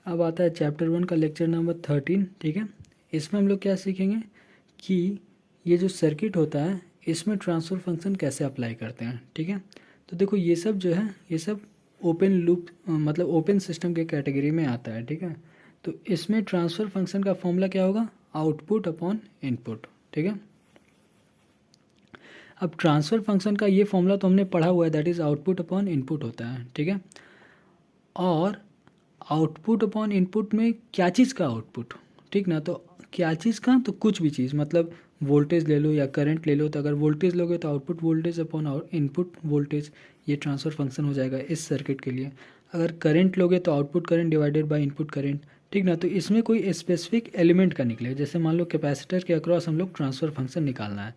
अब आता है चैप्टर 1 का लेक्चर नंबर 13, ठीक है। इसमें हम लोग क्या सीखेंगे कि ये जो सर्किट होता है इसमें ट्रांसफ़र फंक्शन कैसे अप्लाई करते हैं, ठीक है। तो देखो ये सब जो है ये सब ओपन लूप मतलब ओपन सिस्टम के कैटेगरी में आता है, ठीक है। तो इसमें ट्रांसफ़र फंक्शन का फॉर्मूला क्या होगा, आउटपुट अपॉन इनपुट, ठीक है। अब ट्रांसफ़र फंक्शन का ये फॉर्मूला तो हमने पढ़ा हुआ है, that is output upon input होता है, ठीक है। और आउटपुट अपॉन इनपुट में क्या चीज़ का आउटपुट, ठीक ना। तो क्या चीज़ का, तो कुछ भी चीज़, मतलब वोल्टेज ले लो या करंट ले लो। तो अगर वोल्टेज लोगे तो output voltage upon input voltage, ये ट्रांसफ़र फंक्शन हो जाएगा इस सर्किट के लिए। अगर करंट लोगे तो output current divided by input current, ठीक ना। तो इसमें कोई स्पेसिफिक एलिमेंट का निकले, जैसे मान लो कैपेसिटर के अक्रॉस हम लोग ट्रांसफ़र फंक्शन निकालना है,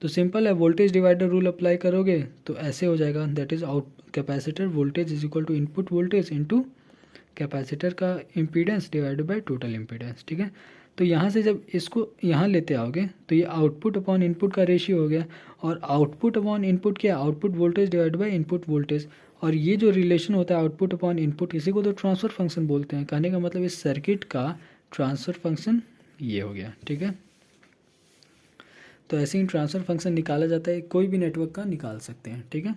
तो सिंपल है, वोल्टेज डिवाइडर रूल अप्लाई करोगे तो ऐसे हो जाएगा, that is out capacitor voltage is equal to input voltage into capacitor का impedance divided by total impedance, ठीक है। तो यहाँ से जब इसको यहाँ लेते आओगे तो ये आउटपुट अपॉन इनपुट का रेशियो हो गया, और आउटपुट अपॉन इनपुट क्या, output voltage divide by input voltage. और ये जो रिलेशन होता है आउटपुट अपॉन इनपुट, इसी को तो ट्रांसफ़र फंक्शन बोलते हैं। कहने का मतलब इस सर्किट का ट्रांसफ़र फंक्शन ये हो गया, ठीक है। तो ऐसे ही ट्रांसफ़र फंक्शन निकाला जाता है, कोई भी नेटवर्क का निकाल सकते हैं, ठीक है।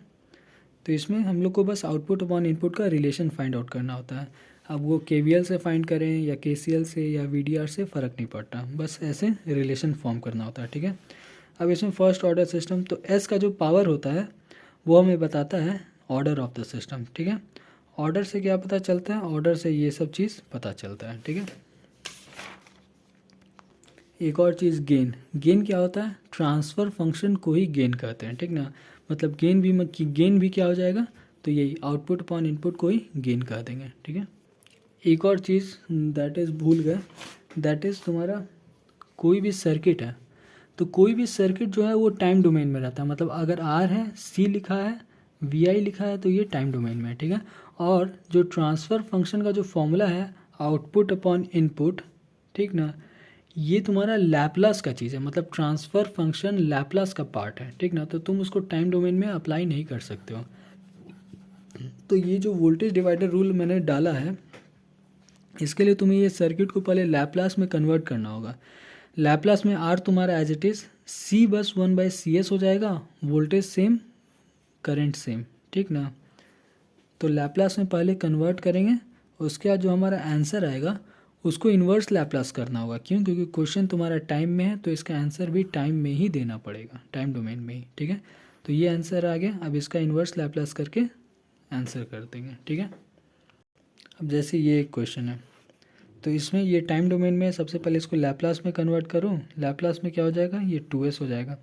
तो इसमें हम लोग को बस आउटपुट अपॉन इनपुट का रिलेशन फाइंड आउट करना होता है। अब वो KVL से फाइंड करें या KCL से या VDR से फ़र्क नहीं पड़ता, बस ऐसे रिलेशन फॉर्म करना होता है, ठीक है। अब इसमें फर्स्ट ऑर्डर सिस्टम, तो S का जो पावर होता है वो हमें बताता है ऑर्डर ऑफ द सिस्टम, ठीक है। ऑर्डर से क्या पता चलता है, ऑर्डर से ये सब चीज़ पता चलता है, ठीक है। एक और चीज़ गेन, गेन क्या होता है, ट्रांसफ़र फंक्शन को ही गेन कहते हैं, ठीक ना। मतलब गेन भी क्या हो जाएगा, तो यही आउटपुट अपॉन इनपुट को ही गेन कह देंगे, ठीक है। एक और चीज़ दैट इज़ भूल गए, दैट इज़ तुम्हारा कोई भी सर्किट है, तो कोई भी सर्किट जो है वो टाइम डोमेन में रहता है। मतलब अगर R है, C लिखा है, VI लिखा है, तो ये टाइम डोमेन में है, ठीक है। और जो ट्रांसफ़र फंक्शन का जो फॉर्मूला है आउटपुट अपॉन इनपुट, ठीक ना, ये तुम्हारा लैप्लास का चीज़ है। मतलब ट्रांसफ़र फंक्शन लैप्लास का पार्ट है, ठीक ना। तो तुम उसको टाइम डोमेन में अप्लाई नहीं कर सकते हो। तो ये जो वोल्टेज डिवाइडर रूल मैंने डाला है, इसके लिए तुम्हें ये सर्किट को पहले लैप्लास में कन्वर्ट करना होगा। लैप्लास में R तुम्हारा एज इट इज़ C बस 1/CS हो जाएगा, वोल्टेज सेम करंट सेम, ठीक ना। तो लैप्लास में पहले कन्वर्ट करेंगे, उसके बाद जो हमारा आंसर आएगा उसको इन्वर्स लैप्लास करना होगा। क्यों, क्योंकि क्वेश्चन तुम्हारा टाइम में है, तो इसका आंसर भी टाइम में ही देना पड़ेगा, टाइम डोमेन में ही, ठीक है। तो ये आंसर आ गया, अब इसका इन्वर्स लैप्लास करके आंसर कर देंगे, ठीक है। अब जैसे ये एक क्वेश्चन है, तो इसमें ये टाइम डोमेन में सबसे पहले इसको लैप्लास में कन्वर्ट करूँ, लैप्लास में क्या हो जाएगा, ये 2s हो जाएगा,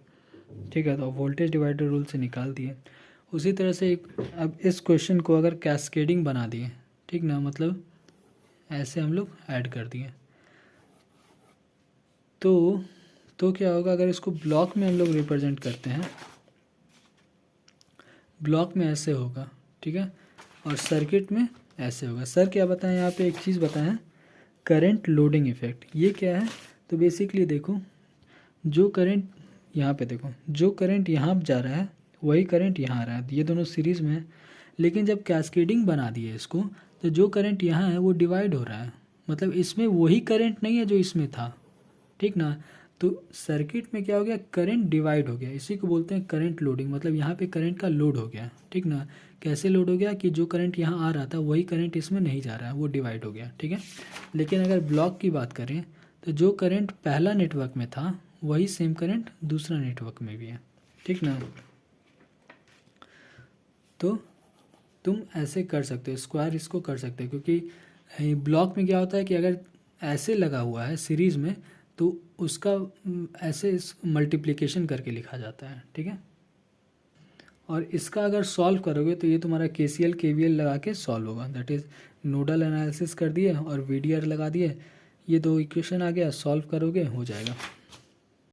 ठीक है। तो वोल्टेज डिवाइडर रूल से निकाल दिए। उसी तरह से अब इस क्वेश्चन को अगर कैस्केडिंग बना दिए, ठीक ना, मतलब ऐसे हम लोग ऐड कर दिए, तो क्या होगा, अगर इसको ब्लॉक में हम लोग रिप्रेजेंट करते हैं, ब्लॉक में ऐसे होगा, ठीक है, और सर्किट में ऐसे होगा। सर क्या बताएं, यहाँ पे एक चीज़ बताएं, करंट लोडिंग इफेक्ट, ये क्या है। तो बेसिकली देखो, जो करंट यहाँ पे देखो, जो करंट यहाँ जा रहा है वही करंट यहाँ आ रहा है, ये दोनों सीरीज़ में है। लेकिन जब कैस्केडिंग बना दिए इसको, तो जो करंट यहाँ है वो डिवाइड हो रहा है, मतलब इसमें वही करंट नहीं है जो इसमें था, ठीक ना। तो सर्किट में क्या हो गया, करंट डिवाइड हो गया, इसी को बोलते हैं करंट लोडिंग। मतलब यहाँ पे करंट का लोड हो गया, ठीक ना। कैसे लोड हो गया, कि जो करंट यहाँ आ रहा था वही करंट इसमें नहीं जा रहा है, वो डिवाइड हो गया, ठीक है। लेकिन अगर ब्लॉक की बात करें, तो जो करंट पहला नेटवर्क में था वही सेम करंट दूसरा नेटवर्क में भी है, ठीक ना। तो तुम ऐसे कर सकते हो, स्क्वायर इसको कर सकते हो, क्योंकि ब्लॉक में क्या होता है कि अगर ऐसे लगा हुआ है सीरीज़ में, तो उसका ऐसे मल्टीप्लिकेशन करके लिखा जाता है, ठीक है। और इसका अगर सॉल्व करोगे तो ये तुम्हारा KCL KVL लगा के सॉल्व होगा, दैट इज़ नोडल एनालिसिस कर दिए और VDR लगा दिए, ये दो इक्वेशन आ गया, सॉल्व करोगे हो जाएगा।